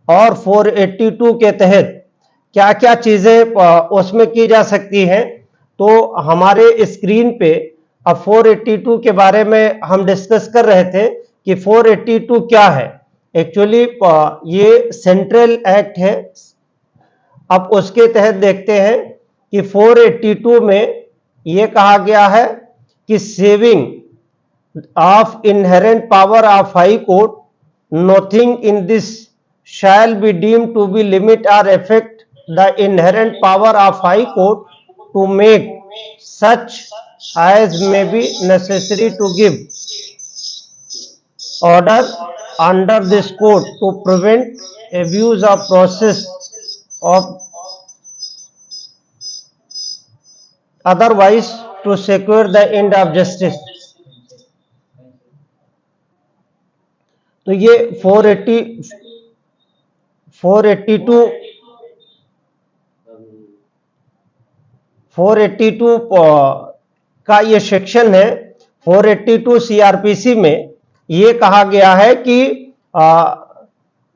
और 482 के तहत क्या क्या चीजें उसमें की जा सकती हैं। तो हमारे स्क्रीन पे अब 482 के बारे में हम डिस्कस कर रहे थे कि 482 क्या है। एक्चुअली ये सेंट्रल एक्ट है। अब उसके तहत देखते हैं कि 482 में ये कहा गया है कि saving of inherent power of High Court, nothing in this shall be deemed to be limit or affect the inherent power of High Court to make such as may be necessary to give order under this court to prevent abuse of process of otherwise to secure the end of justice। तो ये 482 का ये section है। 482 CrPC में ये कहा गया है कि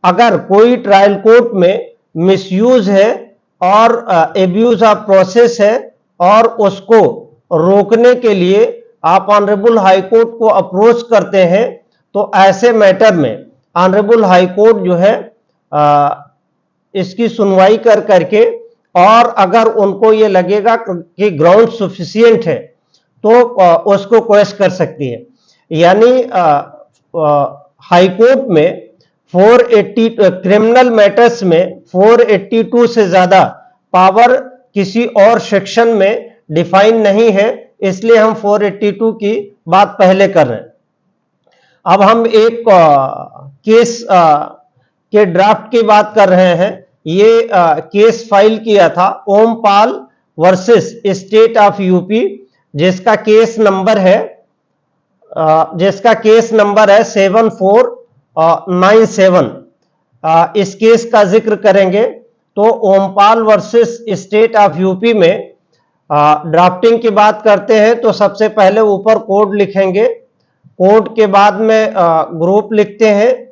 अगर कोई ट्रायल कोर्ट में मिसयूज है और एब्यूज ऑफ प्रोसेस है और उसको रोकने के लिए आप ऑनरेबल हाई कोर्ट को अप्रोच करते हैं, तो ऐसे मैटर में ऑनरेबल हाई कोर्ट जो है इसकी सुनवाई कर करके, और अगर उनको ये लगेगा कि ग्राउंड सफिशिएंट है तो उसको क्वेश्चन कर सकती है। यानी हाई कोर्ट में 480 क्रिमिनल मैटर्स में 482 से ज्यादा पावर किसी और सेक्शन में डिफाइन नहीं है, इसलिए हम 482 की बात पहले कर रहे हैं। अब हम एक केस के ड्राफ्ट की बात कर रहे हैं। ये केस फाइल किया था Ompal versus state of UP, जिसका केस नंबर है 7497। इस केस का जिक्र करेंगे। तो Ompal versus state of UP में ड्राफ्टिंग की बात करते हैं तो सबसे पहले ऊपर कोड लिखेंगे, कोड के बाद में ग्रुप लिखते हैं।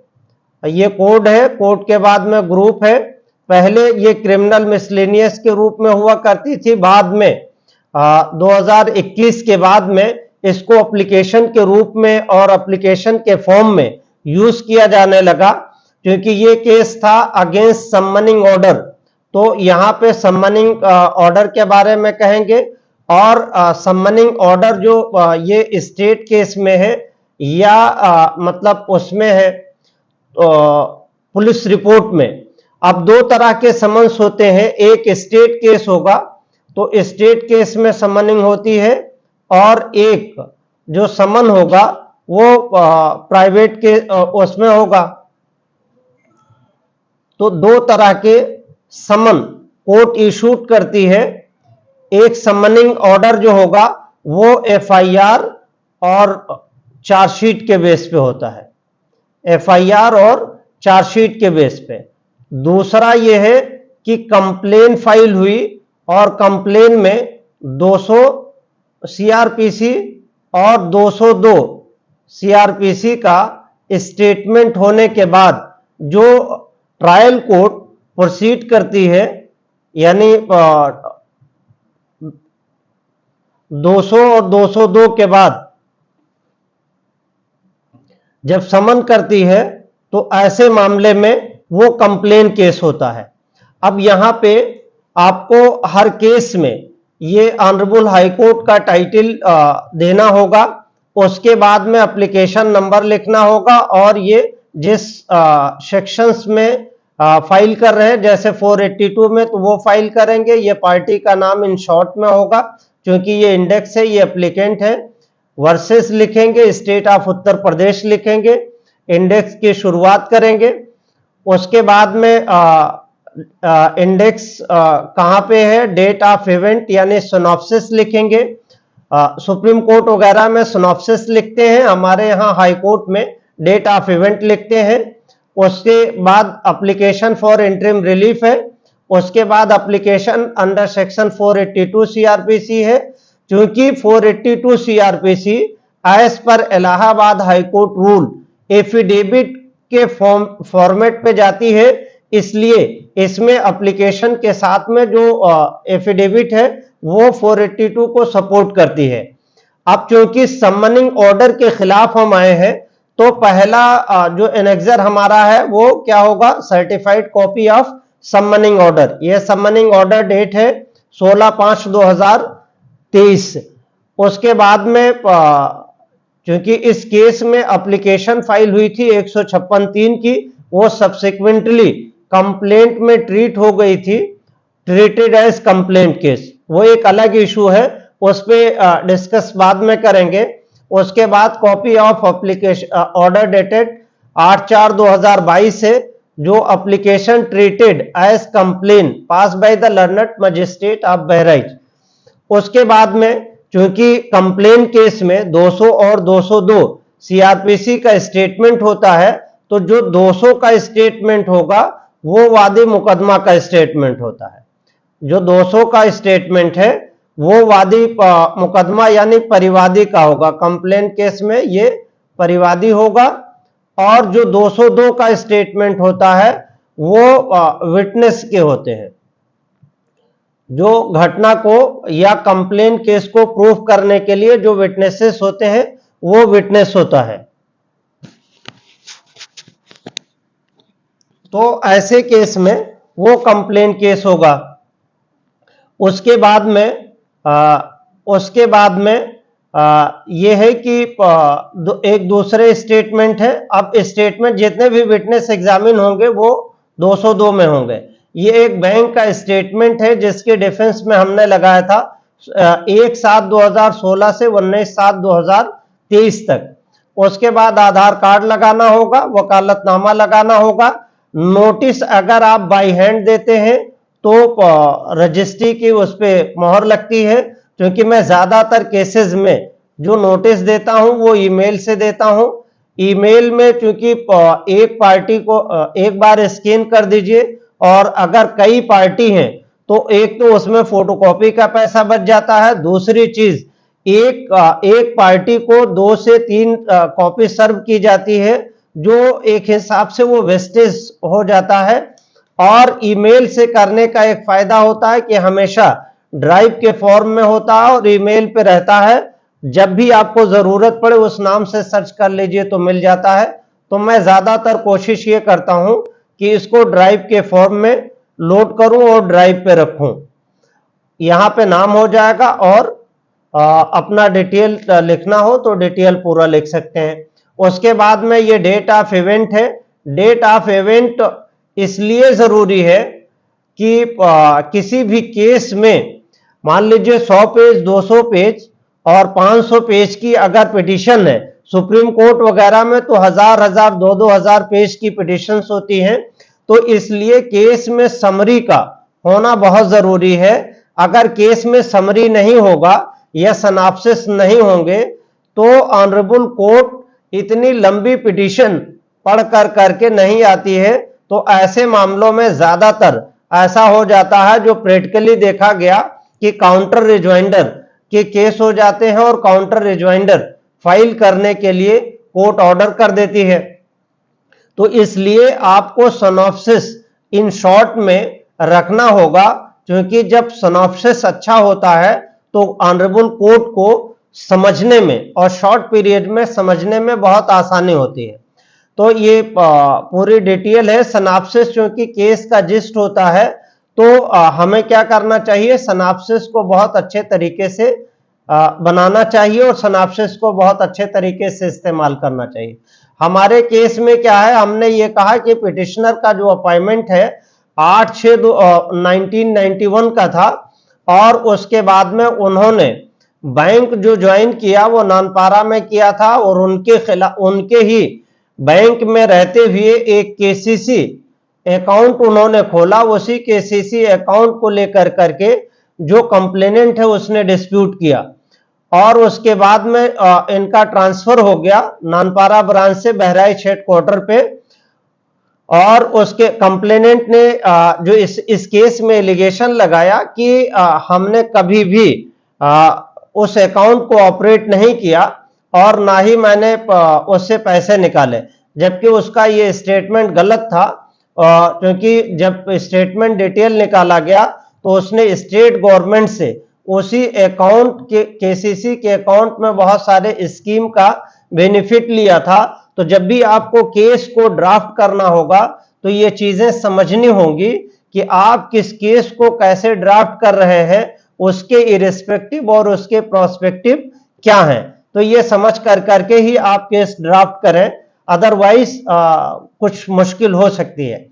ये कोड है, कोड के बाद में ग्रुप है। पहले ये क्रिमिनल मिसलेनियस के रूप में हुआ करती थी, बाद में 2021 के बाद में इसको एप्लीकेशन के रूप में और एप्लीकेशन के फॉर्म में यूज किया जाने लगा, क्योंकि ये केस था अगेंस्ट सम्मनिंग ऑर्डर। तो यहाँ पे सम्मनिंग ऑर्डर के बारे में कहेंगे, और सम्मनिंग ऑर्डर जो ये स्टेट केस में है या मतलब उसमें है पुलिस रिपोर्ट में। अब दो तरह के समन्स होते हैं, एक स्टेट केस होगा तो स्टेट केस में समनिंग होती है, और एक जो समन होगा वो प्राइवेट के उसमें होगा। तो दो तरह के समन कोर्ट इशूड करती है। एक समनिंग ऑर्डर जो होगा वो एफआईआर और चार्जशीट के बेस पे होता है, एफआईआर और चार्जशीट के बेस पे। दूसरा ये है कि कंप्लेन फाइल हुई और कंप्लेन में 200 सीआरपीसी और 202 सीआरपीसी का स्टेटमेंट होने के बाद जो ट्रायल कोर्ट प्रोसीड करती है, यानी 200 और 202 के बाद जब समन करती है तो ऐसे मामले में वो कंप्लेन केस होता है। अब यहां पे आपको हर केस में ये ऑनरेबल हाई कोर्ट का टाइटल देना होगा, उसके बाद में एप्लीकेशन नंबर लिखना होगा, और ये जिस सेक्शंस में फाइल कर रहे हैं, जैसे 482 में तो वो फाइल करेंगे। ये पार्टी का नाम इन शॉर्ट में होगा, क्योंकि ये इंडेक्स है, ये एप्लीकेंट है। वर्सेस लिखेंगे, स्टेट ऑफ उत्तर प्रदेश लिखेंगे, इंडेक्स की शुरुआत करेंगे। उसके बाद में इंडेक्स कहाँ पे है, डेट ऑफ इवेंट यानी सिनॉप्सिस लिखेंगे। सुप्रीम कोर्ट वगैरह में सिनॉप्सिस लिखते हैं, हमारे यहाँ हाई कोर्ट में डेट ऑफ इवेंट लिखते हैं। उसके बाद एप्लीकेशन फॉर इंटरिम रिलीफ है, उसके बाद एप्लीकेशन अंडर सेक्शन 482 सीआरपीसी है। क्योंकि 482 CrPC as per Allahabad high court rule affidavit के फॉर्मेट पे जाती है इसलिए इसमें एप्लीकेशन के साथ में जो एफिडेविट है वो 482 को सपोर्ट करती है। अब चूंकि समनिंग ऑर्डर के खिलाफ हम आए हैं तो पहला जो एनेक्सर हमारा है वो क्या होगा, certified copy of summoning order. ये समनिंग ऑर्डर डेट है 16/5/2023। उसके बाद में क्योंकि इस केस में एप्लीकेशन फाइल हुई थी 156(3) की, वो सब्सिक्वेंटली कंप्लेंट में ट्रीट हो गई थी, ट्रीटेड एज कंप्लेंट केस। वो एक अलग इशू है, उस पर डिस्कस बाद में करेंगे। उसके बाद copy of application order dated 8/4/2022 है, जो application treated as complaint passed by the learned magistrate of Bahraich. उसके बाद में चूंकि कंप्लेन केस में 200 और 202 सीआरपीसी का स्टेटमेंट होता है, तो जो 200 का स्टेटमेंट होगा वो वादी मुकदमा का स्टेटमेंट होता है। जो 200 का स्टेटमेंट है वो वादी मुकदमा यानी परिवादी का होगा। कंप्लेन केस में ये परिवादी होगा, और जो 202 का स्टेटमेंट होता है वो विटनेस के होते हैं। जो घटना को या कंप्लेन केस को प्रूफ करने के लिए जो विटनेसेस होते हैं वो विटनेस होता है। तो ऐसे केस में वो कंप्लेन केस होगा। उसके बाद में ये है कि एक दूसरे स्टेटमेंट है। अब स्टेटमेंट जितने भी विटनेस एग्जामिन होंगे वो 202 में होंगे। ये एक बैंक का स्टेटमेंट है जिसके डिफेंस में हमने लगाया था 1/7/2016 से 19/7/2023 तक। उसके बाद आधार कार्ड लगाना होगा, वकालतनामा लगाना होगा। नोटिस अगर आप बाई हैंड देते हैं तो रजिस्ट्री की उस पर मोहर लगती है, क्योंकि मैं ज्यादातर केसेस में जो नोटिस देता हूं वो ईमेल से देता हूं। ईमेल में चूंकि एक पार्टी को एक बार स्कैन कर दीजिए, और अगर कई पार्टी हैं तो एक तो उसमें फोटोकॉपी का पैसा बच जाता है। दूसरी चीज, एक पार्टी को 2 से 3 कॉपी सर्व की जाती है, जो एक हिसाब से वो वेस्टेज हो जाता है। और ईमेल से करने का एक फायदा होता है कि हमेशा ड्राइव के फॉर्म में होता है और ईमेल पे रहता है। जब भी आपको जरूरत पड़े उस नाम से सर्च कर लीजिए तो मिल जाता है। तो मैं ज्यादातर कोशिश ये करता हूं कि इसको ड्राइव के फॉर्म में लोड करूं और ड्राइव पे रखूं। यहां पे नाम हो जाएगा, और अपना डिटेल लिखना हो तो डिटेल पूरा लिख सकते हैं। उसके बाद में ये डेट ऑफ इवेंट है। डेट ऑफ इवेंट इसलिए जरूरी है कि किसी भी केस में मान लीजिए 100 पेज, 200 पेज और 500 पेज की अगर पिटीशन है, सुप्रीम कोर्ट वगैरह में तो 1000 2,000 पेज की पिटीशंस होती हैं। तो इसलिए केस में समरी का होना बहुत जरूरी है। अगर केस में समरी नहीं होगा या सिनॉप्सिस नहीं होंगे तो ऑनरेबल कोर्ट इतनी लंबी पिटीशन पढ़ करके नहीं आती है। तो ऐसे मामलों में ज्यादातर ऐसा हो जाता है, जो प्रैक्टिकली देखा गया, कि काउंटर रिजॉइंडर के केस हो जाते हैं और काउंटर रिजॉइंडर फाइल करने के लिए कोर्ट ऑर्डर कर देती है। तो इसलिए आपको सिनॉप्सिस इन शॉर्ट में रखना होगा, क्योंकि जब सिनॉप्सिस अच्छा होता है तो ऑनरेबल कोर्ट को समझने में और शॉर्ट पीरियड में समझने में बहुत आसानी होती है। तो ये पूरी डिटेल है। सिनॉप्सिस क्योंकि केस का जिस्ट होता है, तो हमें क्या करना चाहिए, सिनॉप्सिस को बहुत अच्छे तरीके से बनाना चाहिए और सिनॉप्सिस को बहुत अच्छे तरीके से इस्तेमाल करना चाहिए। हमारे केस में क्या है, हमने ये कहा कि पिटिशनर का जो अपॉइंटमेंट है 8/6/1991 का था, और उसके बाद में उन्होंने बैंक जो ज्वाइन किया वो नानपारा में किया था, और उनके ही बैंक में रहते हुए एक केसीसी अकाउंट उन्होंने खोला। उसी केसीसी अकाउंट को लेकर करके जो कंप्लेनेंट है उसने डिस्प्यूट किया, और उसके बाद में इनका ट्रांसफर हो गया नानपारा ब्रांच से बहराइच हेडक्वार्टर पे। और उसके कंप्लेनेंट ने जो इस केस में एलिगेशन लगाया कि हमने कभी भी उस अकाउंट को ऑपरेट नहीं किया और ना ही मैंने उससे पैसे निकाले, जबकि उसका ये स्टेटमेंट गलत था। क्योंकि जब स्टेटमेंट डिटेल निकाला गया तो उसने स्टेट गवर्नमेंट से उसी अकाउंट के केसीसी के अकाउंट में बहुत सारे स्कीम का बेनिफिट लिया था। तो जब भी आपको केस को ड्राफ्ट करना होगा तो ये चीजें समझनी होंगी कि आप किस केस को कैसे ड्राफ्ट कर रहे हैं, उसके इरेस्पेक्टिव और उसके प्रोस्पेक्टिव क्या है। तो ये समझ कर करके ही आप केस ड्राफ्ट करें, अदरवाइज कुछ मुश्किल हो सकती है।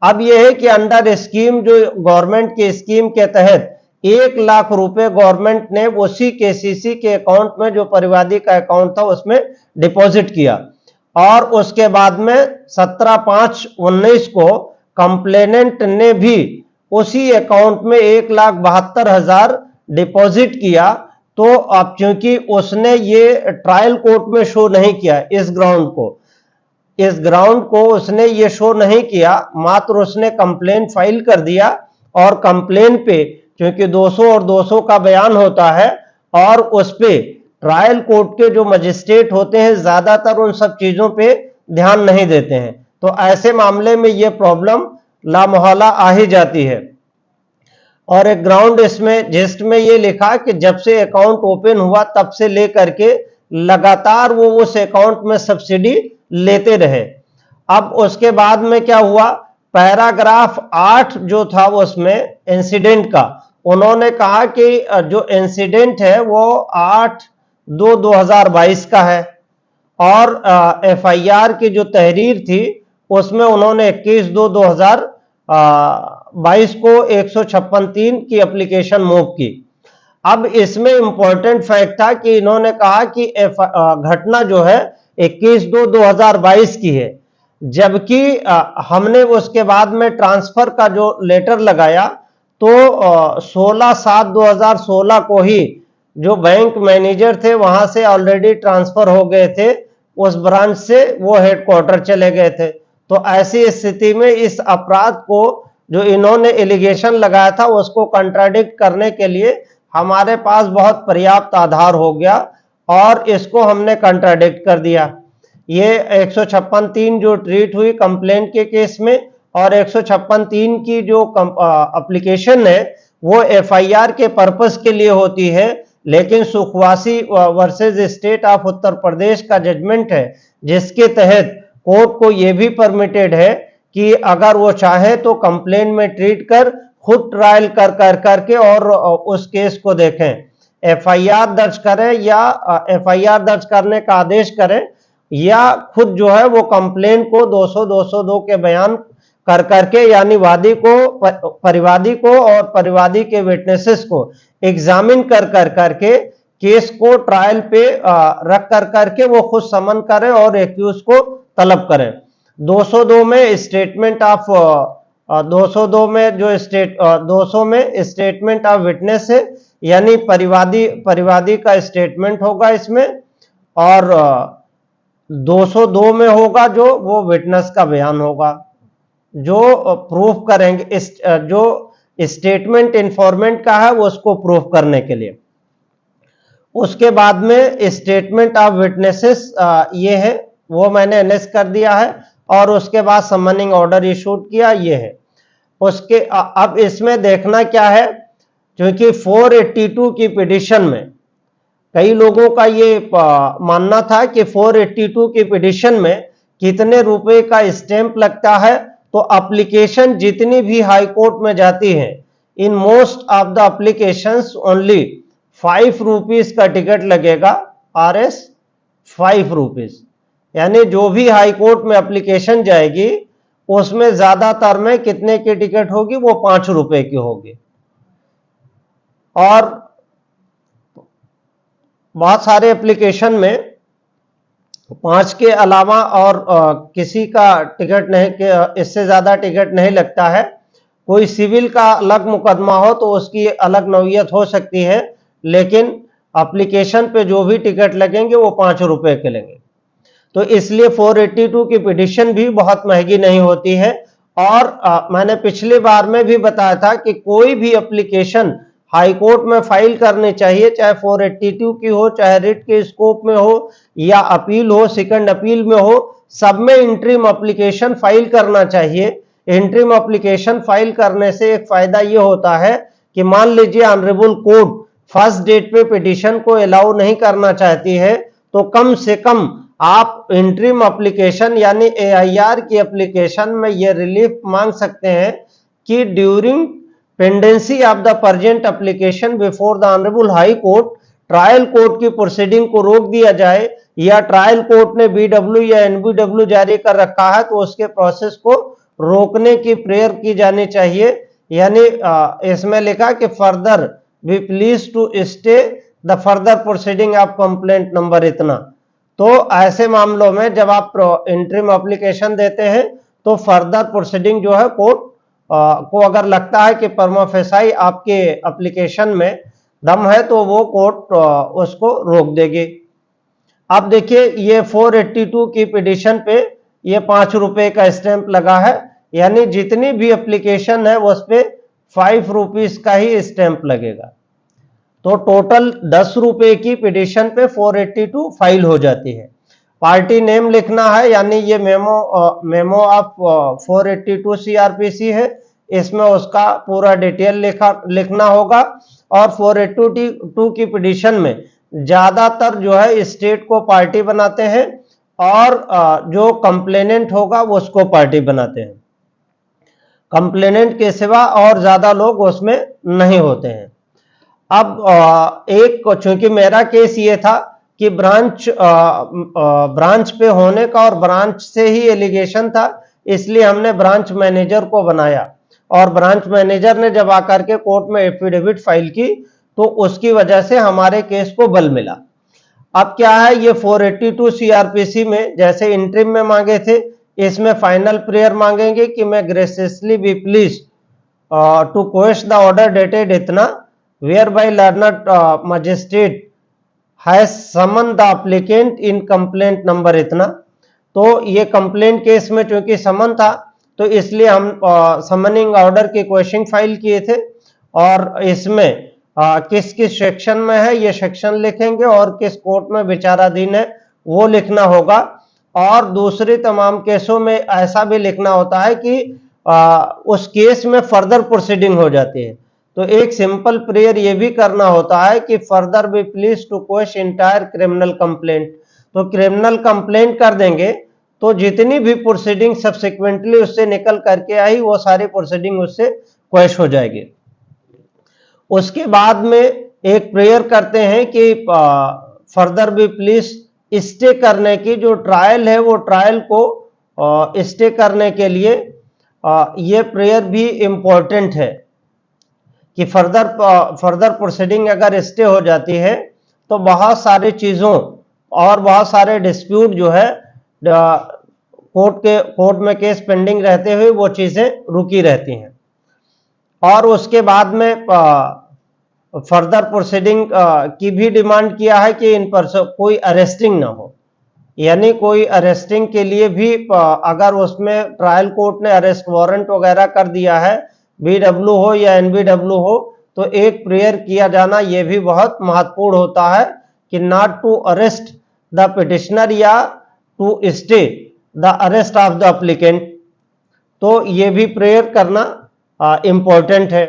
अब यह है कि अंडर स्कीम, जो गवर्नमेंट की स्कीम के तहत 1 लाख रुपए गवर्नमेंट ने उसी केसीसी के अकाउंट में, जो परिवादी का अकाउंट था, उसमें डिपॉजिट किया। और उसके बाद में 17/5/19 को कंप्लेनेंट ने भी उसी अकाउंट में 1,72,000 डिपॉजिट किया। तो अब चूंकि उसने ये ट्रायल कोर्ट में शो नहीं किया, इस ग्राउंड को उसने ये शो नहीं किया, मात्र उसने कंप्लेन फाइल कर दिया। और कंप्लेन पे क्योंकि 200 और 200 का बयान होता है, और उस पे ट्रायल कोर्ट के जो मजिस्ट्रेट होते हैं ज्यादातर उन सब चीजों पे ध्यान नहीं देते हैं। तो ऐसे मामले में ये प्रॉब्लम लामोहला आ ही जाती है। और एक ग्राउंड इसमें जिस्ट में ये लिखा कि जब से अकाउंट ओपन हुआ तब से लेकर के लगातार वो उस अकाउंट में सब्सिडी लेते रहे। अब उसके बाद में क्या हुआ, पैराग्राफ 8 जो था उसमें इंसिडेंट का, उन्होंने कहा कि जो इंसिडेंट है वो 8/2/2022 का है। और एफआईआर की जो तहरीर थी उसमें उन्होंने 21/2/2022 को 156(3) की एप्लीकेशन मूव की। अब इसमें इंपॉर्टेंट फैक्ट था कि इन्होंने कहा कि घटना जो है 21/2/2022 की है, जबकि हमने उसके बाद में ट्रांसफर का जो लेटर लगाया तो 16/7/2016 को ही जो बैंक मैनेजर थे वहां से ऑलरेडी ट्रांसफर हो गए थे, उस ब्रांच से वो हेडक्वार्टर चले गए थे। तो ऐसी स्थिति में इस अपराध को जो इन्होंने एलिगेशन लगाया था उसको कंट्राडिक्ट करने के लिए हमारे पास बहुत पर्याप्त आधार हो गया और इसको हमने कंट्राडिक्ट कर दिया। ये 156(3) जो ट्रीट हुई कंप्लेंट के केस में, और 156(3) की जो एप्लीकेशन है वो एफआईआर के पर्पस के लिए होती है, लेकिन सुखवासी versus state of Uttar Pradesh का जजमेंट है जिसके तहत कोर्ट को यह भी परमिटेड है कि अगर वो चाहे तो कंप्लेन में ट्रीट कर खुद ट्रायल करके और उस केस को देखें, एफआईआर दर्ज करें या एफआईआर दर्ज करने का आदेश करें, या खुद जो है वो कंप्लेन को 200-202 के बयान करके, यानी वादी को, परिवादी को और परिवादी के विटनेसेस को एग्जामिन करके केस को ट्रायल पे रख करके वो खुद समन करें और एक्यूज को तलब करें। 202 में स्टेटमेंट ऑफ 202 में जो 200 में स्टेटमेंट ऑफ विटनेस है, यानी परिवादी का स्टेटमेंट होगा इसमें, और 202 में होगा जो वो विटनेस का बयान होगा जो प्रूफ करेंगे, जो स्टेटमेंट इंफॉर्मेंट का है वो उसको प्रूफ करने के लिए। उसके बाद में स्टेटमेंट ऑफ विटनेसेस ये है, वो मैंने एनेक्स कर दिया है, और उसके बाद समनिंग ऑर्डर इशूड किया, ये है उसके। अब इसमें देखना क्या है, क्योंकि 482 की पिटिशन में कई लोगों का ये मानना था कि 482 की पिटिशन में कितने रुपए का स्टैंप लगता है, तो एप्लीकेशन जितनी भी हाई कोर्ट में जाती है, in most of the applications only 5 rupees का टिकट लगेगा, RS 5 रुपीज। यानी जो भी हाई कोर्ट में एप्लीकेशन जाएगी उसमें ज्यादातर में कितने की टिकट होगी, वो 5 रुपए की होगी। और बहुत सारे एप्लीकेशन में 5 के अलावा और किसी का टिकट नहीं, इससे ज्यादा टिकट नहीं लगता है। कोई सिविल का अलग मुकदमा हो तो उसकी अलग नौयत हो सकती है, लेकिन एप्लीकेशन पे जो भी टिकट लगेंगे वो 5 रुपए के लेंगे। तो इसलिए 482 की पिटिशन भी बहुत महंगी नहीं होती है। और मैंने पिछली बार में भी बताया था कि कोई भी एप्लीकेशन हाई कोर्ट में फाइल करनी चाहिए, चाहे 482 की हो, चाहे रिट के स्कोप में हो, या अपील हो, सेकंड अपील में हो, सब में इंटरिम एप्लीकेशन फाइल करना चाहिए। इंटरिम एप्लीकेशन फाइल करने से एक फायदा ये होता है कि मान लीजिए ऑनरेबल कोर्ट फर्स्ट डेट पे पिटीशन को अलाउ नहीं करना चाहती है, तो कम से कम आप इंटरिम एप्लीकेशन यानी एआईआर की एप्लीकेशन में ये रिलीफ मांग सकते हैं कि during pendency of the present application before the honourable high court trial court की प्रोसीडिंग को रोक दिया जाए, या ट्रायल कोर्ट ने बीडब्ल्यू या एनबीडब्ल्यू जारी कर रखा है तो उसके प्रोसेस को रोकने की प्रेयर की जानी चाहिए। यानी इसमें लिखा कि further be pleased to stay the further proceeding of complaint number इतना। तो ऐसे मामलों में जब आप इंटरिम एप्लीकेशन देते हैं तो फर्दर प्रोसीडिंग जो है कोर्ट को अगर लगता है कि प्रमा फेसाई आपके एप्लीकेशन में दम है तो वो कोर्ट उसको रोक देगी। अब देखिए ये 482 की पिटीशन पे ये 5 रुपए का स्टैंप लगा है, यानी जितनी भी एप्लीकेशन है उस पे 5 रुपीज का ही स्टैंप लगेगा। तो टोटल 10 रुपए की पिटीशन पे 482 फाइल हो जाती है। पार्टी नेम लिखना है, यानी ये मेमो ऑफ 482 सीआरपीसी है, इसमें उसका पूरा डिटेल लिखना होगा। और 482 की पिटीशन में ज्यादातर जो है स्टेट को पार्टी बनाते हैं और जो कंप्लेनेंट होगा उसको पार्टी बनाते हैं। कंप्लेनेंट के सिवा और ज्यादा लोग उसमें नहीं होते हैं। अब एक चूंकि मेरा केस ये था कि ब्रांच पे होने का और ब्रांच से ही एलिगेशन था, इसलिए हमने ब्रांच मैनेजर को बनाया और ब्रांच मैनेजर ने जब आकर के कोर्ट में एफिडेविट फाइल की तो उसकी वजह से हमारे केस को बल मिला। अब क्या है, ये 482 सीआरपीसी में जैसे इंटरिम में मांगे थे, इसमें फाइनल प्रेयर मांगेंगे कि मैं graciously be pleased to question the order dated इतना whereby learned magistrate has summoned the applicant in complaint number इतना। तो ये कंप्लेंट केस में चूंकि समन था तो इसलिए हम समनिंग ऑर्डर की क्वेश्चन फाइल किए थे और इसमें किस किस सेक्शन में है ये सेक्शन लिखेंगे और किस कोर्ट में विचाराधीन है वो लिखना होगा। और दूसरी तमाम केसों में ऐसा भी लिखना होता है कि उस केस में फर्दर प्रोसीडिंग हो जाती है, तो एक सिंपल प्रेयर ये भी करना होता है कि further be pleased to question entire criminal complaint. तो क्रिमिनल कंप्लेंट कर देंगे तो जितनी भी प्रोसीडिंग सब्सिक्वेंटली उससे निकल करके आई वो सारी प्रोसीडिंग उससे क्वेश्चन हो जाएगी। उसके बाद में एक प्रेयर करते हैं कि फर्दर बी प्लीज स्टे करने की जो ट्रायल है वो ट्रायल को स्टे करने के लिए ये प्रेयर भी इम्पोर्टेंट है कि फर्दर प्रोसीडिंग अगर स्टे हो जाती है तो बहुत सारी चीज़ों और बहुत सारे डिस्प्यूट जो है कोर्ट में केस पेंडिंग रहते हुए वो चीज़ें रुकी रहती हैं। और उसके बाद में फर्दर प्रोसीडिंग की भी डिमांड किया है कि इन पर कोई अरेस्टिंग ना हो, यानी कोई अरेस्टिंग के लिए भी अगर उसमें ट्रायल कोर्ट ने अरेस्ट वारंट वगैरह कर दिया है, बीडब्ल्यू हो या एनबीडब्ल्यू हो, तो एक प्रेयर किया जाना यह भी बहुत महत्वपूर्ण होता है कि not to arrest the petitioner या to stay the arrest of the applicant. तो ये भी प्रेयर करना इंपॉर्टेंट है।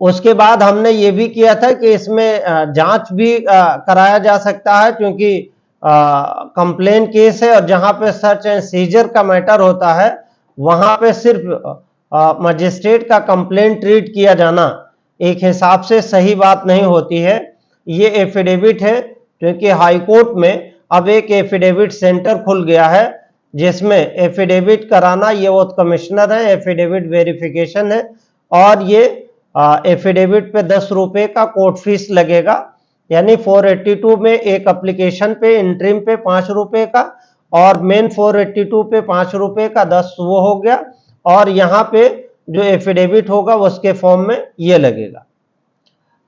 उसके बाद हमने ये भी किया था कि इसमें जांच भी कराया जा सकता है, क्योंकि कंप्लेन केस है और जहां पे सर्च एंड सीजर का मैटर होता है वहां पे सिर्फ मजिस्ट्रेट का कंप्लेंट ट्रीट किया जाना एक हिसाब से सही बात नहीं होती है। ये एफिडेविट है, क्योंकि हाई कोर्ट में अब एक एफिडेविट सेंटर खुल गया है जिसमें एफिडेविट कराना ये वो कमिश्नर है, एफिडेविट वेरिफिकेशन है और ये एफिडेविट पे 10 रुपए का कोर्ट फीस लगेगा। यानी 482 में एक एप्लीकेशन पे इंटरिम पे 5 रुपए का और मेन 482 पे 5 रुपए का 10 वो हो गया, और यहाँ पे जो एफिडेविट होगा उसके फॉर्म में ये लगेगा।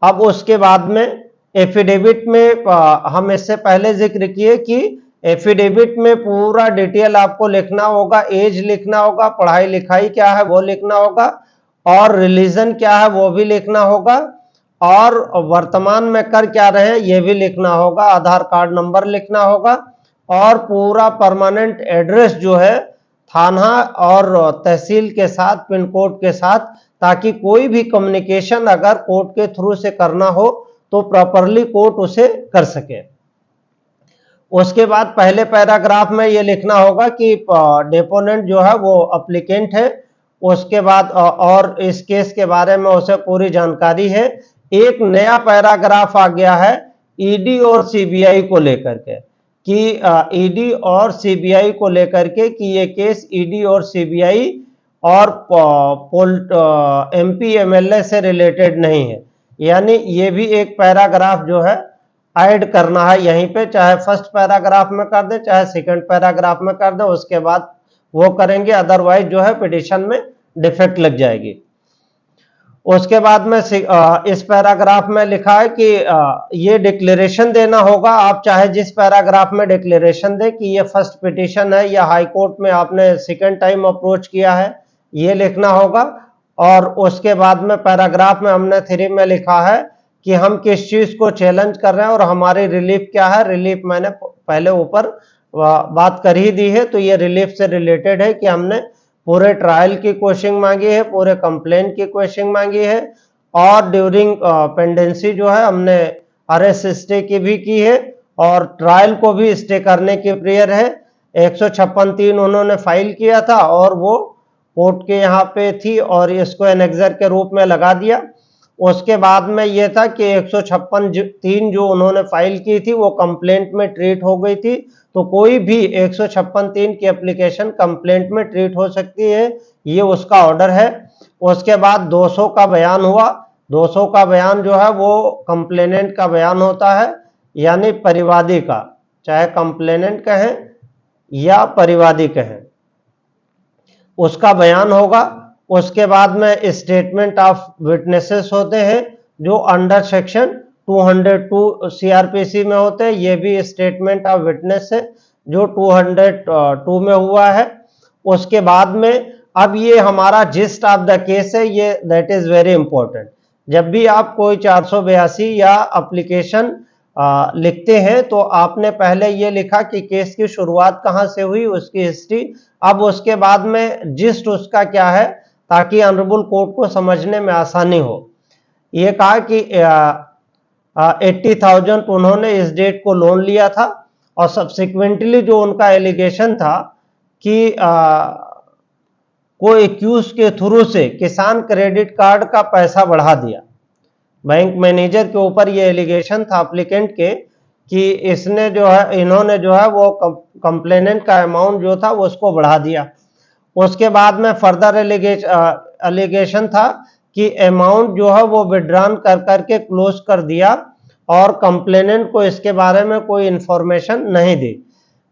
अब उसके बाद में एफिडेविट में हम इससे पहले जिक्र किए कि एफिडेविट में पूरा डिटेल आपको लिखना होगा, एज लिखना होगा, पढ़ाई लिखाई क्या है वो लिखना होगा और रिलीजन क्या है वो भी लिखना होगा और वर्तमान में कर क्या रहे ये भी लिखना होगा, आधार कार्ड नंबर लिखना होगा और पूरा परमानेंट एड्रेस जो है थाना और तहसील के साथ, पिन कोड के साथ, ताकि कोई भी कम्युनिकेशन अगर कोर्ट के थ्रू से करना हो तो प्रॉपरली कोर्ट उसे कर सके। उसके बाद पहले पैराग्राफ में ये लिखना होगा कि डेपोनेंट जो है वो अप्लीकेंट है। उसके बाद और इस केस के बारे में उसे पूरी जानकारी है। एक नया पैराग्राफ आ गया है ईडी और सीबीआई को लेकर के, कि ईडी और सीबीआई को लेकर के कि ये केस ईडी और सीबीआई और एमपी एमएलए से रिलेटेड नहीं है। यानी ये भी एक पैराग्राफ जो है ऐड करना है यहीं पे, चाहे फर्स्ट पैराग्राफ में कर दे चाहे सेकंड पैराग्राफ में कर दे, उसके बाद वो करेंगे, अदरवाइज जो है पिटीशन में डिफेक्ट लग जाएगी। उसके बाद में इस पैराग्राफ में लिखा है कि ये डिक्लेरेशन देना होगा। आप चाहे जिस पैराग्राफ में डिक्लेरेशन दें कि ये फर्स्ट पिटीशन है या हाई कोर्ट में आपने सेकंड टाइम अप्रोच किया है, ये लिखना होगा। और उसके बाद में पैराग्राफ में हमने 3 में लिखा है कि हम किस चीज को चैलेंज कर रहे हैं और हमारी रिलीफ क्या है। रिलीफ मैंने पहले ऊपर बात कर ही दी है, तो ये रिलीफ से रिलेटेड है कि हमने पूरे ट्रायल की क्वेश्चन मांगी है, पूरे कंप्लेंट की क्वेश्चन मांगी है, और ड्यूरिंग पेंडेंसी जो है हमने अरेस्ट स्टे की भी की है और ट्रायल को भी स्टे करने की प्रेयर है। 156(3) उन्होंने फाइल किया था और वो कोर्ट के यहाँ पे थी और इसको एनेक्सर के रूप में लगा दिया। उसके बाद में ये था कि 156(3) जो उन्होंने फाइल की थी वो कंप्लेंट में ट्रीट हो गई थी, तो कोई भी 156(3) की एप्लीकेशन कंप्लेंट में ट्रीट हो सकती है, ये उसका ऑर्डर है। उसके बाद 200 का बयान हुआ। 200 का बयान जो है वो कंप्लेनेंट का बयान होता है, यानी परिवादी का, चाहे कंप्लेनेंट कहें या परिवादी कहें, उसका बयान होगा। उसके बाद में स्टेटमेंट ऑफ विटनेसेस होते हैं जो अंडर सेक्शन 202 सीआरपीसी में होते हैं। ये भी स्टेटमेंट ऑफ विटनेस है जो 202 में हुआ है। उसके बाद में अब ये हमारा जिस्ट ऑफ द केस है, ये दैट इज वेरी इंपॉर्टेंट। जब भी आप कोई 482 या एप्लीकेशन लिखते हैं तो आपने पहले ये लिखा कि केस की शुरुआत कहाँ से हुई, उसकी हिस्ट्री। अब उसके बाद में जिस्ट उसका क्या है, ताकि ऑनरेबल कोर्ट को समझने में आसानी हो। ये कहा कि 80,000 उन्होंने इस डेट को लोन लिया था और सब्सिक्वेंटली जो उनका एलिगेशन था कि कोई एक्यूज के थ्रू से किसान क्रेडिट कार्ड का पैसा बढ़ा दिया। बैंक मैनेजर के ऊपर ये एलिगेशन था एप्लीकेंट के कि इसने जो है, इन्होंने जो है वो कंप्लेनेंट का अमाउंट जो था वो उसको बढ़ा दिया। उसके बाद में फर्दर एलिगेशन था कि अमाउंट जो है वो विड्रॉन कर करके क्लोज कर दिया और कंप्लेनेंट को इसके बारे में कोई इंफॉर्मेशन नहीं दी,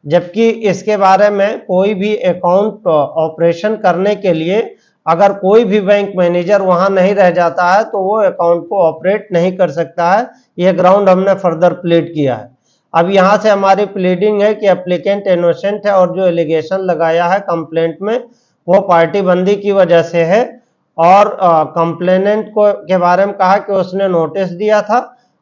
जबकि इसके बारे में कोई भी अकाउंट ऑपरेशन करने के लिए अगर कोई भी बैंक मैनेजर वहां नहीं रह जाता है तो वो अकाउंट को ऑपरेट नहीं कर सकता है। ये ग्राउंड हमने फर्दर प्लीड किया है। अब यहां से हमारी प्लीडिंग है कि एप्लीकेंट इनोसेंट है और जो एलिगेशन लगाया है कंप्लेंट में वो पार्टी बंदी की वजह से है, और कंप्लेनेंट को के बारे में कहा कि उसने नोटिस दिया था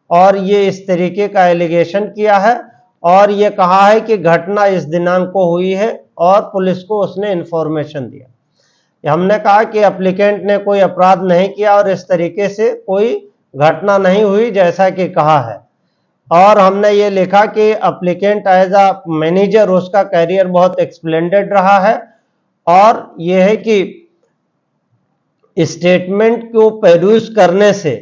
और ये इस तरीके का एलिगेशन किया है और ये कहा है कि घटना इस दिनांक को हुई है और पुलिस को उसने इंफॉर्मेशन दिया। हमने कहा कि एप्लीकेंट ने कोई अपराध नहीं किया और इस तरीके से कोई घटना नहीं हुई जैसा कि कहा है। और हमने ये लिखा कि एप्लीकेंट एज अ मैनेजर उसका कैरियर बहुत एक्सप्लेंडेड रहा है, और ये है कि स्टेटमेंट को पेरूज करने से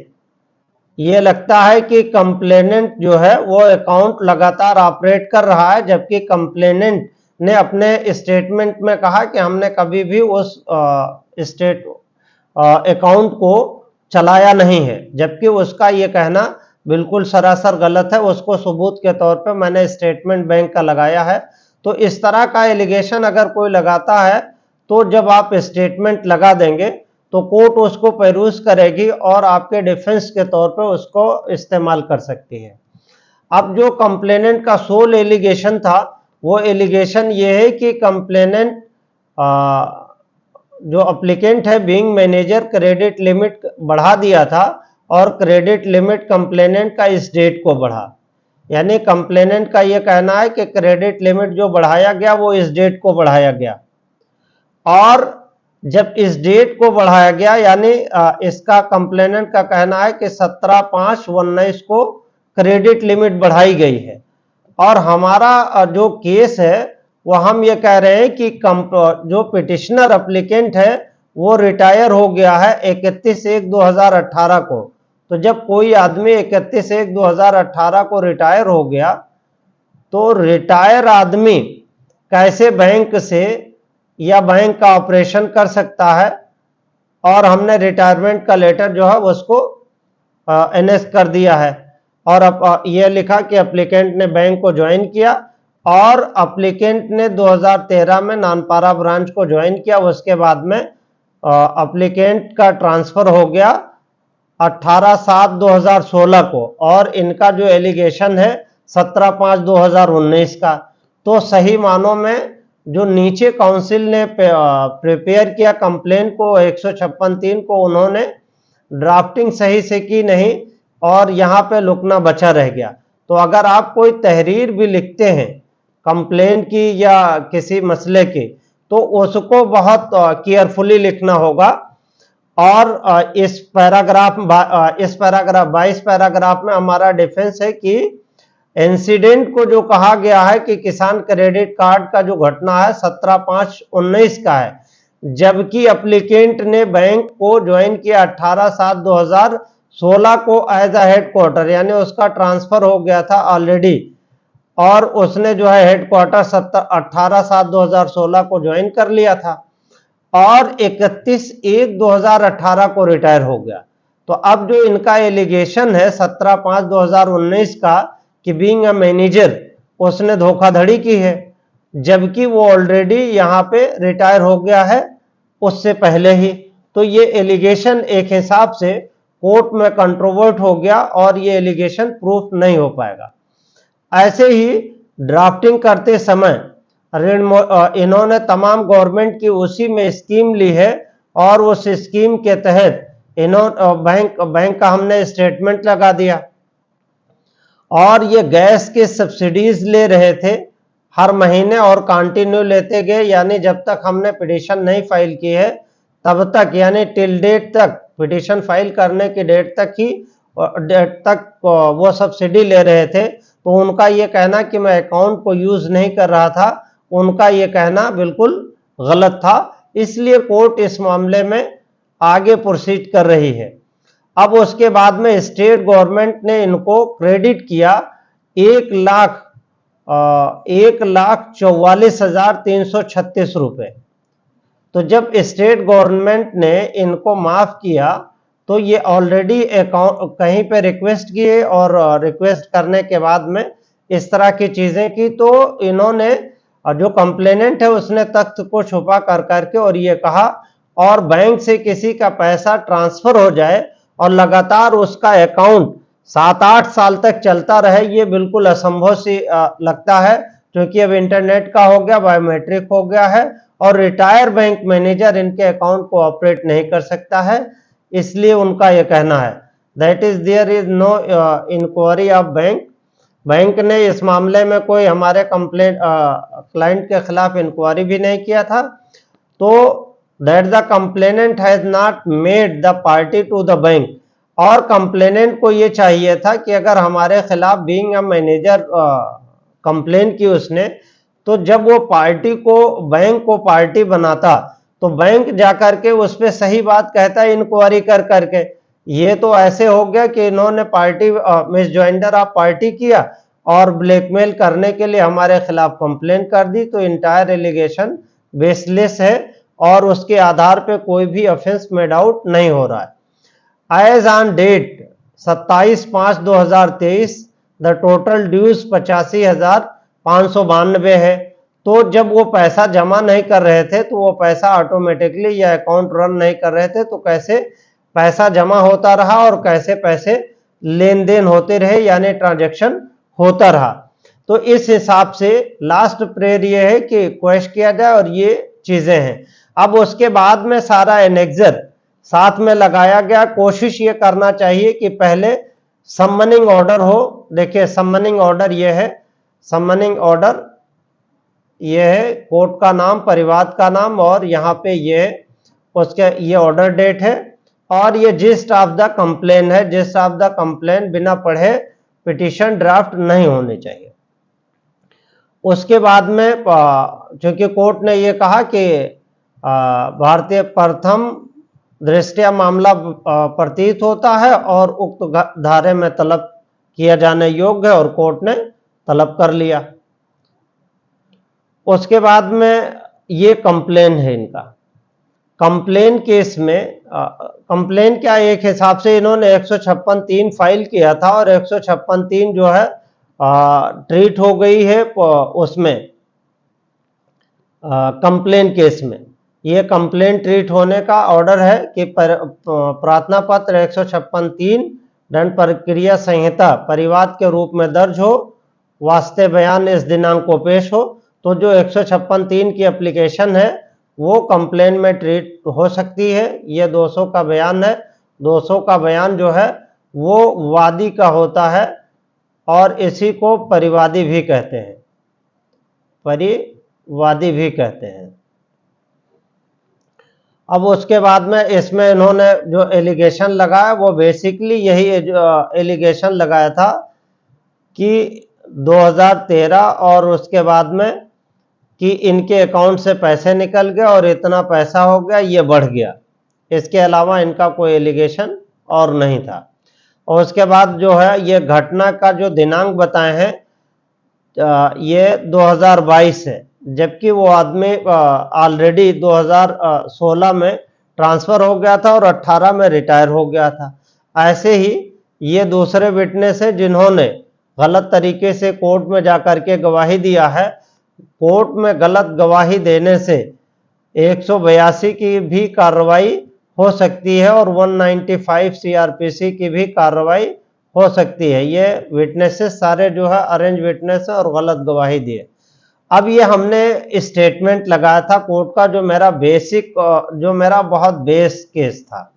ये लगता है कि कंप्लेनेंट जो है वो अकाउंट लगातार ऑपरेट कर रहा है, जबकि कंप्लेनेंट ने अपने स्टेटमेंट में कहा कि हमने कभी भी उस स्टेट अकाउंट को चलाया नहीं है, जबकि उसका ये कहना बिल्कुल सरासर गलत है। उसको सबूत के तौर पे मैंने स्टेटमेंट बैंक का लगाया है। तो इस तरह का एलिगेशन अगर कोई लगाता है तो जब आप स्टेटमेंट लगा देंगे तो कोर्ट उसको पेरूज करेगी और आपके डिफेंस के तौर पे उसको इस्तेमाल कर सकती है। अब जो कंप्लेनेंट का सोल एलिगेशन था वो एलिगेशन ये है कि कंप्लेनेंट जो एप्लीकेंट है बीइंग मैनेजर क्रेडिट लिमिट बढ़ा दिया था और क्रेडिट लिमिट कंप्लेनेंट का इस डेट को बढ़ा। यानी कंप्लेनेंट का ये कहना है कि क्रेडिट लिमिट जो बढ़ाया गया वो इस डेट को बढ़ाया गया। और जब इस डेट को बढ़ाया गया, यानी इसका कंप्लेनेंट का कहना है कि 17/5/19 को क्रेडिट लिमिट बढ़ाई गई है, और हमारा जो केस है वो हम ये कह रहे हैं कि जो पिटिशनर एप्लीकेंट है वो रिटायर हो गया है 31/1/2018 को। तो जब कोई आदमी 31/1/2018 को रिटायर हो गया, तो रिटायर आदमी कैसे बैंक से या बैंक का ऑपरेशन कर सकता है, और हमने रिटायरमेंट का लेटर जो है उसको एनएस कर दिया है। और अब यह लिखा कि एप्लीकेंट ने बैंक को ज्वाइन किया, और एप्लीकेंट ने 2013 में नानपारा ब्रांच को ज्वाइन किया। उसके बाद में एप्लीकेंट का ट्रांसफर हो गया 18/7/2016 को, और इनका जो एलिगेशन है 17/5/2019 का। तो सही मानों में जो नीचे काउंसिल ने प्रिपेयर किया कंप्लेन को 156(3) को, उन्होंने ड्राफ्टिंग सही से की नहीं, और यहाँ पे लुकना बचा रह गया। तो अगर आप कोई तहरीर भी लिखते हैं कंप्लेन की या किसी मसले की, तो उसको बहुत केयरफुली लिखना होगा। और इस पैराग्राफ 22 पैराग्राफ में हमारा डिफेंस है कि इंसिडेंट को जो कहा गया है कि किसान क्रेडिट कार्ड का जो घटना है 17/5/19 का है, जबकि एप्लीकेंट ने बैंक को ज्वाइन किया 18/7/2016 को एज अ हेडक्वार्टर, यानी उसका ट्रांसफर हो गया था ऑलरेडी, और उसने जो है हेडक्वार्टर 18/7/2016 को ज्वाइन कर लिया था, और 31/1/2018 को रिटायर हो गया। तो अब जो इनका एलिगेशन है 17/5/2019 का कि बीइंग अ मैनेजर उसने धोखाधड़ी की है, जबकि वो ऑलरेडी यहाँ पे रिटायर हो गया है उससे पहले ही। तो ये एलिगेशन एक हिसाब से कोर्ट में कंट्रोवर्ट हो गया, और ये एलिगेशन प्रूफ नहीं हो पाएगा। ऐसे ही ड्राफ्टिंग करते समय इन्होंने तमाम गवर्नमेंट की उसी में स्कीम ली है, और उस स्कीम के तहत बैंक का हमने स्टेटमेंट लगा दिया, और ये गैस के सब्सिडीज ले रहे थे हर महीने, और कंटिन्यू लेते गए, यानी जब तक हमने पिटीशन नहीं फाइल की है तब तक, यानी टिल डेट तक, पिटीशन फाइल करने की डेट तक वो सब्सिडी ले रहे थे। तो उनका ये कहना कि मैं अकाउंट को यूज नहीं कर रहा था, उनका ये कहना बिल्कुल गलत था। इसलिए कोर्ट इस मामले में आगे प्रोसीड कर रही है। अब उसके बाद में स्टेट गवर्नमेंट ने इनको क्रेडिट किया 1,44,336 रुपए। तो जब स्टेट गवर्नमेंट ने इनको माफ किया, तो ये ऑलरेडी अकाउंट कहीं पे रिक्वेस्ट किए, और रिक्वेस्ट करने के बाद में इस तरह की चीजें की, तो इन्होंने जो कंप्लेनेंट है उसने तथ्य को छुपा कर करके और ये कहा, और बैंक से किसी का पैसा ट्रांसफर हो जाए और लगातार उसका अकाउंट 7-8 साल तक चलता रहे, ये बिल्कुल असंभव सी लगता है, क्योंकि अब इंटरनेट का हो गया, बायोमेट्रिक हो गया है, और रिटायर बैंक मैनेजर इनके अकाउंट को ऑपरेट नहीं कर सकता है। इसलिए उनका यह कहना है that is there is no inquiry of bank ने इस मामले में कोई हमारे क्लाइंट के खिलाफ इंक्वायरी भी नहीं किया था। तो that the complainant has not made the party to the bank, और कंप्लेनेंट को ये चाहिए था कि अगर हमारे खिलाफ बीइंग अ मैनेजर कंप्लेन की उसने, तो जब वो पार्टी को, बैंक को पार्टी बनाता, तो बैंक जाकर के उस पर सही बात कहता है इंक्वायरी कर करके। ये तो ऐसे हो गया कि इन्होंने पार्टी मिसजॉइंडर ऑफ पार्टी किया और ब्लैकमेल करने के लिए हमारे खिलाफ कंप्लेन कर दी। तो इंटायर एलिगेशन बेसलेस है, और उसके आधार पे कोई भी ऑफेंस मेड आउट नहीं हो रहा है। As on date 27/5/2023 the total dues 85,592 है। तो जब वो पैसा जमा नहीं कर रहे थे, तो वो पैसा ऑटोमेटिकली या अकाउंट रन नहीं कर रहे थे, तो कैसे पैसा जमा होता रहा और कैसे पैसे लेन देन होते रहे, यानी ट्रांजैक्शन होता रहा। तो इस हिसाब से लास्ट प्रेयर ये है कि क्वेश्चन किया जाए, और ये चीजें हैं। अब उसके बाद में सारा एनेक्सर साथ में लगाया गया। कोशिश ये करना चाहिए कि पहले सम्मनिंग ऑर्डर हो। देखिए सम्मनिंग ऑर्डर ये है, सम्मनिंग ऑर्डर ये है कोर्ट का नाम, परिवाद का नाम, और यहाँ पे ये उसके ये ऑर्डर डेट है, और ये जिस्ट ऑफ द कंप्लेन है। जिस्ट ऑफ द कंप्लेन बिना पढ़े पिटीशन ड्राफ्ट नहीं होनी चाहिए। उसके बाद में चूंकि कोर्ट ने ये कहा कि भारतीय प्रथम दृष्टया मामला प्रतीत होता है और उक्त धारे में तलब किया जाने योग्य है, और कोर्ट ने तलब कर लिया। उसके बाद में ये कंप्लेन है इनका। कंप्लेन केस में कंप्लेन क्या, एक हिसाब से इन्होंने 156(3) फाइल किया था, और 156(3) जो है ट्रीट हो गई है उसमें कंप्लेन केस में। ये कंप्लेन ट्रीट होने का ऑर्डर है कि प्रार्थना पत्र 156(3) दंड प्रक्रिया संहिता परिवाद के रूप में दर्ज हो, वास्ते बयान इस दिनांक को पेश हो। तो जो 156(3) की एप्लीकेशन है वो कंप्लेन में ट्रीट हो सकती है। ये 200 का बयान है। 200 का बयान जो है वो वादी का होता है, और इसी को परिवादी भी कहते हैं, परिवादी भी कहते हैं। अब उसके बाद में इसमें इन्होंने जो एलिगेशन लगाया वो बेसिकली यही एलिगेशन लगाया था कि 2013 और उसके बाद में कि इनके अकाउंट से पैसे निकल गए और इतना पैसा हो गया, ये बढ़ गया। इसके अलावा इनका कोई एलिगेशन और नहीं था। और उसके बाद जो है ये घटना का जो दिनांक बताए हैं ये 2022 है, जबकि वो आदमी ऑलरेडी 2016 में ट्रांसफर हो गया था और 18 में रिटायर हो गया था। ऐसे ही ये दूसरे विटनेस है जिन्होंने गलत तरीके से कोर्ट में जाकर के गवाही दिया है। कोर्ट में गलत गवाही देने से 182 की भी कार्रवाई हो सकती है और 195 सीआरपीसी की भी कार्रवाई हो सकती है। ये विटनेसेस सारे जो है अरेंज विटनेस है और गलत गवाही दिए। अब ये हमने स्टेटमेंट लगाया था कोर्ट का, जो मेरा बहुत बेस केस था।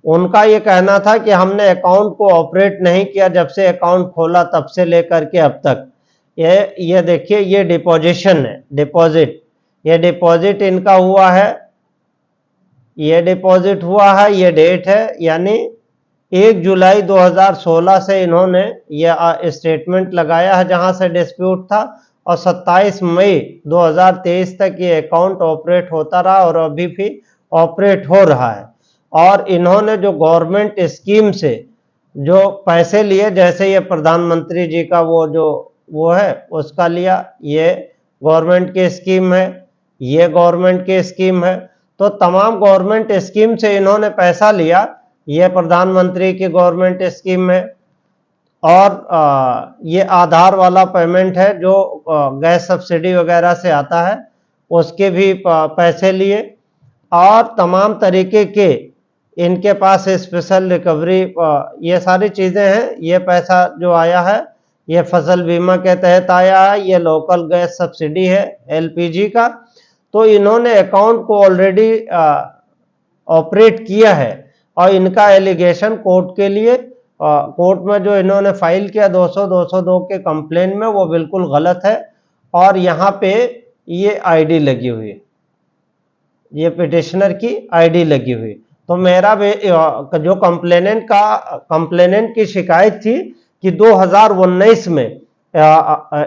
उनका ये कहना था कि हमने अकाउंट को ऑपरेट नहीं किया जब से अकाउंट खोला तब से लेकर के अब तक। ये देखिए, ये डिपोजिशन है, डिपॉजिट, ये डिपॉजिट इनका हुआ है, ये डिपॉजिट हुआ है, ये डेट है, यानी 1 जुलाई 2016 से इन्होंने ये स्टेटमेंट लगाया है जहां से डिस्प्यूट था, और 27 मई 2023 तक ये अकाउंट ऑपरेट होता रहा और अभी भी ऑपरेट हो रहा है। और इन्होंने जो गवर्नमेंट स्कीम से जो पैसे लिए, जैसे ये प्रधानमंत्री जी का वो है उसका लिया, ये गवर्नमेंट की स्कीम है, ये गवर्नमेंट की स्कीम है। तो तमाम गवर्नमेंट स्कीम से इन्होंने पैसा लिया, ये प्रधानमंत्री की गवर्नमेंट स्कीम में। और ये आधार वाला पेमेंट है जो गैस सब्सिडी वगैरह से आता है, उसके भी पैसे लिए। और तमाम तरीके के इनके पास स्पेशल रिकवरी, ये सारी चीज़ें हैं। ये पैसा जो आया है ये फसल बीमा के तहत आया है, ये लोकल गैस सब्सिडी है एलपीजी का। तो इन्होंने अकाउंट को ऑलरेडी ऑपरेट किया है, और इनका एलिगेशन कोर्ट के लिए कोर्ट में जो इन्होंने फाइल किया 202 के कंप्लेन में, वो बिल्कुल गलत है। और यहाँ पे ये आईडी लगी हुई है, ये पिटिशनर की आईडी लगी हुई। तो मेरा जो कंप्लेनेंट की शिकायत थी कि 2019 में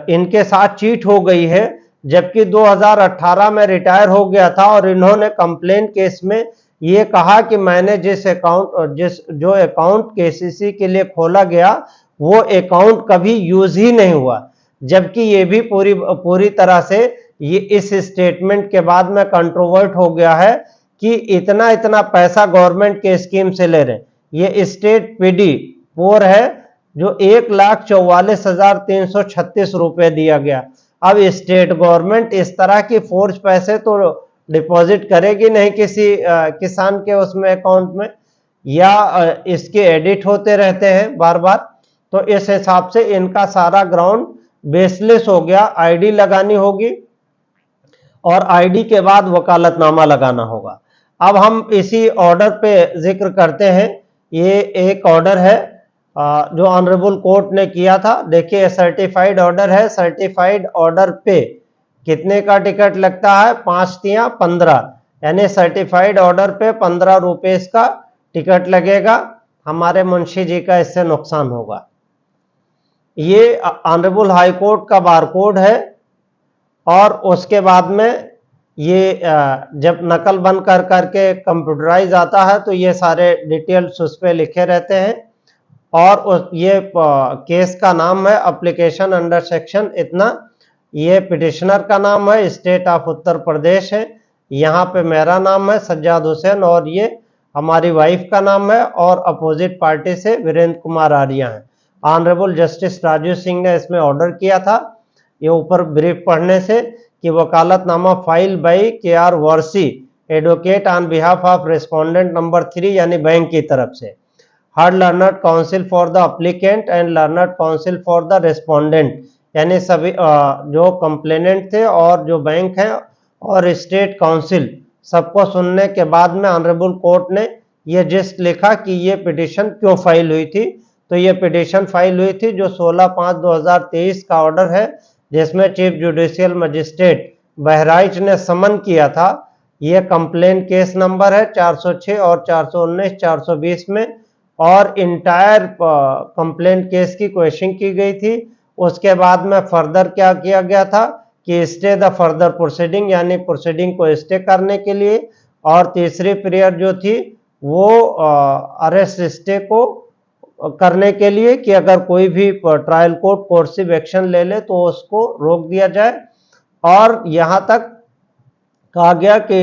इनके साथ चीट हो गई है, जबकि 2018 में रिटायर हो गया था, और इन्होंने कंप्लेन केस में ये कहा कि मैंने जो अकाउंट केसीसी के लिए खोला गया वो अकाउंट कभी यूज ही नहीं हुआ। जबकि ये भी पूरी तरह से ये इस स्टेटमेंट के बाद में कंट्रोवर्ट हो गया है कि इतना पैसा गवर्नमेंट के स्कीम से ले रहे हैं। ये स्टेट पीडी 4 है जो 1,44,336 रुपए दिया गया। अब स्टेट गवर्नमेंट इस तरह की फोर्स पैसे तो डिपॉजिट करेगी नहीं किसी किसान के उसमें अकाउंट में, या इसके एडिट होते रहते हैं बार बार। तो इस हिसाब से इनका सारा ग्राउंड बेसलेस हो गया। आईडी लगानी होगी और आईडी के बाद वकालतनामा लगाना होगा। अब हम इसी ऑर्डर पे जिक्र करते हैं। ये एक ऑर्डर है जो ऑनरेबल कोर्ट ने किया था। देखिए सर्टिफाइड ऑर्डर है। सर्टिफाइड ऑर्डर पे कितने का टिकट लगता है? 5×3=15, यानी सर्टिफाइड ऑर्डर पे 15 रुपीस का टिकट लगेगा। हमारे मुंशी जी का इससे नुकसान होगा। ये ऑनरेबल हाई कोर्ट का बारकोड है, और उसके बाद में ये जब नकल बंद कर करके कंप्यूटराइज आता है तो ये सारे डिटेल्स उस पर लिखे रहते हैं। और ये केस का नाम है एप्लीकेशन अंडर सेक्शन इतना, ये पिटिशनर का नाम है स्टेट ऑफ उत्तर प्रदेश है, यहाँ पे मेरा नाम है सज्जाद हुसैन, और ये हमारी वाइफ का नाम है, और अपोजिट पार्टी से वीरेंद्र कुमार आर्या है। ऑनरेबल जस्टिस राजीव सिंह ने इसमें ऑर्डर किया था, ये ऊपर ब्रीफ पढ़ने से, कि वकालतनामा फाइल बाई KR वर्सी advocate on behalf of respondent number 3, यानी बैंक की तरफ से, हर learned counsel for the applicant and learned counsel for the respondent, यानी सभी जो कंप्लेनेंट थे और जो बैंक है और स्टेट काउंसिल, सबको सुनने के बाद में ऑनरेबल कोर्ट ने ये जस्ट लिखा कि ये पिटीशन क्यों फाइल हुई थी। तो ये पिटीशन फाइल हुई थी जो 16/5/2023 का ऑर्डर है, जिसमें चीफ जुडिशियल मजिस्ट्रेट बहराइच ने समन किया था। ये कंप्लेन केस नंबर है 406 और 419 420 में, और इंटायर कंप्लेंट केस की क्वेश्चन की गई थी। उसके बाद में फर्दर क्या किया गया था कि स्टे द फर्दर प्रोसीडिंग, यानी प्रोसीडिंग को स्टे करने के लिए, और तीसरी पीरियड जो थी वो अरेस्ट स्टे को करने के लिए, कि अगर कोई भी ट्रायल कोर्ट कोर्सिव एक्शन ले ले तो उसको रोक दिया जाए। और यहाँ तक कहा गया कि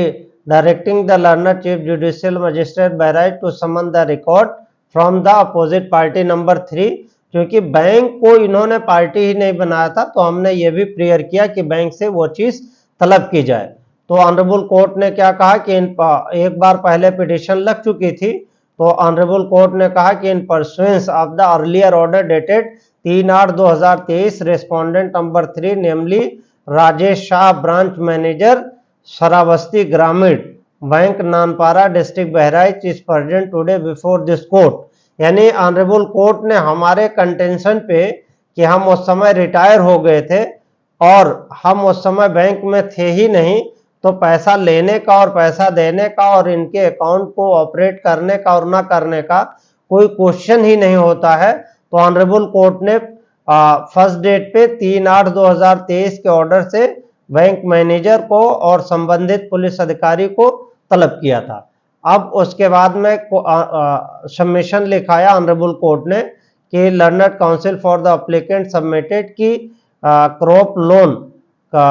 directing the learner chief judicial magistrate Bahraich to summon the record from the opposite party number 3, क्योंकि बैंक को इन्होंने पार्टी ही नहीं बनाया था, तो हमने ये भी प्रेयर किया कि बैंक से वो चीज तलब की जाए। तो ऑनरेबल कोर्ट ने क्या कहा कि एक बार पहले पिटीशन लग चुकी थी, तो ऑनरेबल कोर्ट ने कहा कि in pursuance of the earlier order dated 3/8/2023 respondent number 3 namely Rajesh Shah branch manager Shravasti Gramin Bank Nanpara district Bahraich is present today before this court, यानी ऑनरेबल कोर्ट ने हमारे कंटेंशन पे कि हम उस समय रिटायर हो गए थे और हम उस समय बैंक में थे ही नहीं, तो पैसा लेने का और पैसा देने का और इनके अकाउंट को ऑपरेट करने का और ना करने का कोई क्वेश्चन ही नहीं होता है। तो ऑनरेबल कोर्ट ने फर्स्ट डेट पे 3/8/2023 के ऑर्डर से बैंक मैनेजर को और संबंधित पुलिस अधिकारी को तलब किया था। अब उसके बाद में सबमिशन लिखाया ऑनरेबल कोर्ट ने कि learned counsel for the applicant submitted की क्रॉप लोन का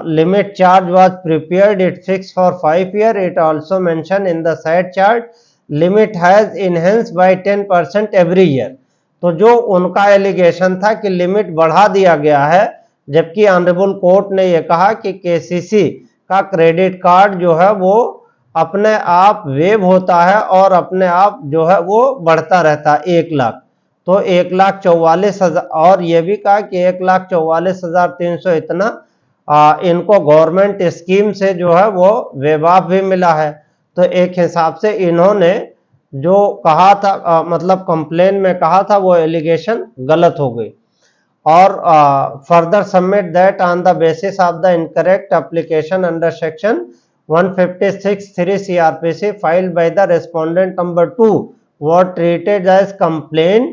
limit charge was prepared, it fixed for 5 years. It also mentioned in the side chart limit has enhanced by 10% every year. तो जो उनका allegation था कि limit बढ़ा दिया गया है, जबकि ऑनरेबल कोर्ट ने यह कहा कि KCC का क्रेडिट कार्ड जो है वो अपने आप वेव होता है और अपने आप जो है वो बढ़ता रहता है 1 लाख। तो 1,44,000, और ये भी कहा कि 1,44,300 इतना इनको गवर्नमेंट स्कीम से जो है वो वेव भी मिला है। तो एक हिसाब से इन्होंने जो कहा था मतलब कंप्लेन में कहा था वो एलिगेशन गलत हो गई। और further submit that on the basis of the incorrect application under section 156(3) CRPC filed by the respondent number 2 was treated as complaint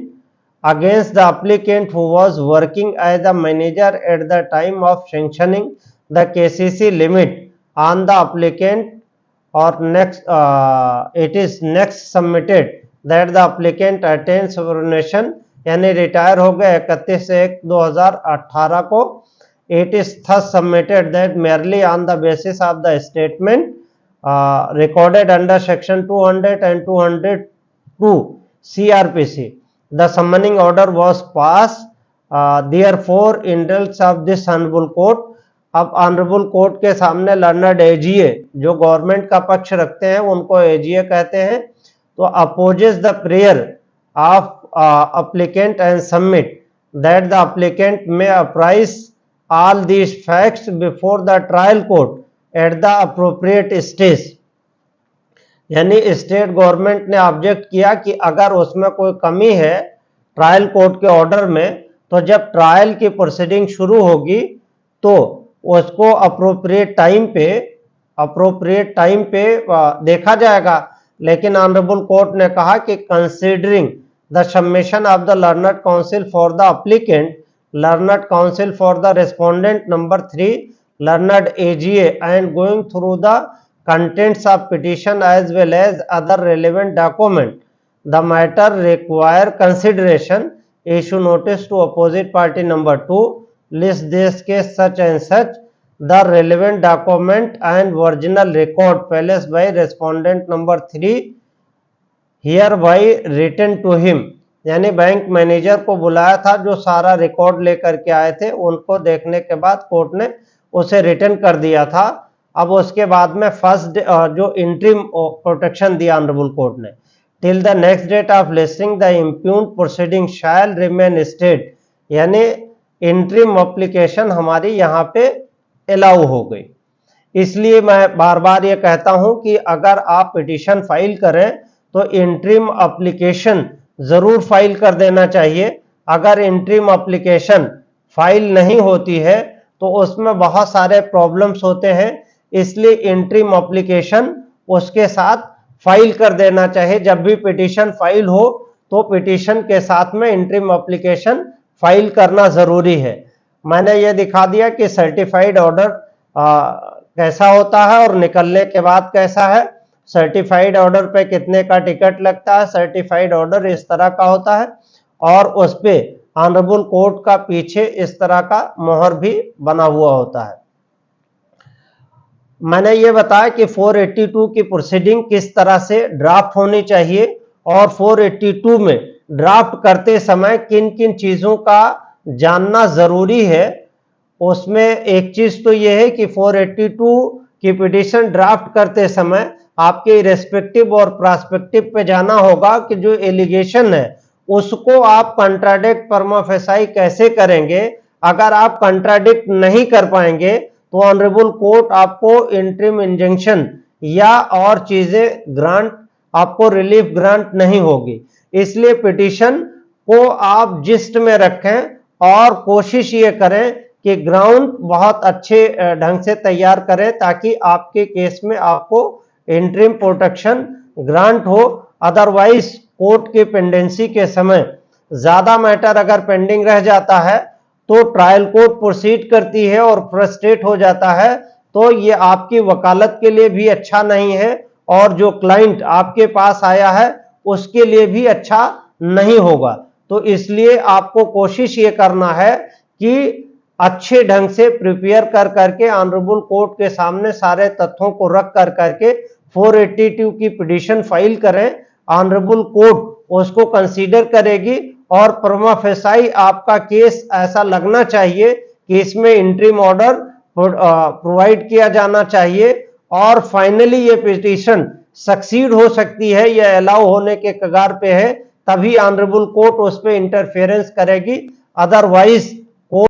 against the applicant who was working as a manager at the time of sanctioning the KCC limit on the applicant, or next it is next submitted that the applicant attained superannuation, यानी retire हो गए 31/1/2018 को। It is thus submitted that merely on the basis of the statement recorded under section 200 and 202 CRPC, the summoning order was passed, therefore in results of this honorable court। अब honourable court के सामने learned AGA जो government का पक्ष रखते हैं उनको AGA कहते हैं, तो opposes the prayer of applicant and submit that the applicant may apprise all these facts before the trial court at the appropriate stage। यानी स्टेट गवर्नमेंट ने ऑब्जेक्ट किया कि अगर उसमें कोई कमी है ट्रायल कोर्ट के ऑर्डर में, तो जब ट्रायल की प्रोसीडिंग शुरू होगी तो उसको अप्रोप्रिएट टाइम पे देखा जाएगा। लेकिन ऑनरेबल कोर्ट ने कहा कि considering the submission of the learned counsel for the applicant, learned counsel for the respondent number 3, learned AGA, and going through the contents of petition as well as other relevant document, the matter require consideration. Issue notice to opposite party number 2, list this case such and such, the relevant document and original record placed by respondent number 3 hereby written to him. यानी bank manager को बुलाया था, जो सारा record लेकर के आए थे, उनको देखने के बाद कोर्ट ने उसे रिटर्न कर दिया था। अब उसके बाद में फर्स्ट जो इंटरिम प्रोटेक्शन दिया ऑनरेबल कोर्ट ने, till the next date of listing the impugned proceeding shall remain stayed, यानी इंटरिम एप्लीकेशन हमारी यहाँ पे अलाउ हो गई। इसलिए मैं बार बार ये कहता हूं कि अगर आप पिटीशन फाइल करें तो इंटरिम एप्लीकेशन जरूर फाइल कर देना चाहिए। अगर इंटरिम एप्लीकेशन फाइल नहीं होती है तो उसमें बहुत सारे प्रॉब्लम्स होते हैं, इसलिए इंटरिम एप्लीकेशन उसके साथ फाइल कर देना चाहिए। जब भी पिटीशन फाइल हो तो पिटीशन के साथ में इंटरिम एप्लीकेशन फाइल करना जरूरी है। मैंने ये दिखा दिया कि सर्टिफाइड ऑर्डर कैसा होता है और निकलने के बाद कैसा है। सर्टिफाइड ऑर्डर पे कितने का टिकट लगता है। सर्टिफाइड ऑर्डर इस तरह का होता है और उस पे ऑनरेबल कोर्ट का पीछे इस तरह का मोहर भी बना हुआ होता है। मैंने ये बताया कि 482 की प्रोसीडिंग किस तरह से ड्राफ्ट होनी चाहिए और 482 में ड्राफ्ट करते समय किन किन चीजों का जानना जरूरी है। उसमें एक चीज तो यह है कि 482 की पिटीशन ड्राफ्ट करते समय आपके रेस्पेक्टिव और प्रॉस्पेक्टिव पे जाना होगा कि जो एलिगेशन है उसको आप कंट्राडिक्ट प्रमा फेसाई कैसे करेंगे। अगर आप कंट्राडिक्ट नहीं कर पाएंगे तो ऑनरेबल कोर्ट आपको इंटरिम इंजंक्शन या और चीजें ग्रांट, आपको रिलीफ ग्रांट नहीं होगी। इसलिए पिटीशन को आप जिस्ट में रखें और कोशिश ये करें कि ग्राउंड बहुत अच्छे ढंग से तैयार करें ताकि आपके केस में आपको इंटरिम प्रोटेक्शन ग्रांट हो। अदरवाइज कोर्ट की पेंडेंसी के समय ज्यादा मैटर अगर पेंडिंग रह जाता है तो ट्रायल कोर्ट प्रोसीड करती है और फ्रस्ट्रेट हो जाता है, तो ये आपकी वकालत के लिए भी अच्छा नहीं है और जो क्लाइंट आपके पास आया है उसके लिए भी अच्छा नहीं होगा। तो इसलिए आपको कोशिश ये करना है कि अच्छे ढंग से प्रिपेयर कर करके ऑनरेबल कोर्ट के सामने सारे तथ्यों को रख कर करके 482 की पिटीशन फाइल करें। ऑनरेबल कोर्ट उसको कंसीडर करेगी और प्रमा फेसाई आपका केस ऐसा लगना चाहिए कि इसमें इंटरिम ऑर्डर प्रोवाइड किया जाना चाहिए और फाइनली ये पिटीशन सक्सीड हो सकती है या अलाउ होने के कगार पे है, तभी ऑनरेबल कोर्ट उस पर इंटरफेरेंस करेगी। अदरवाइज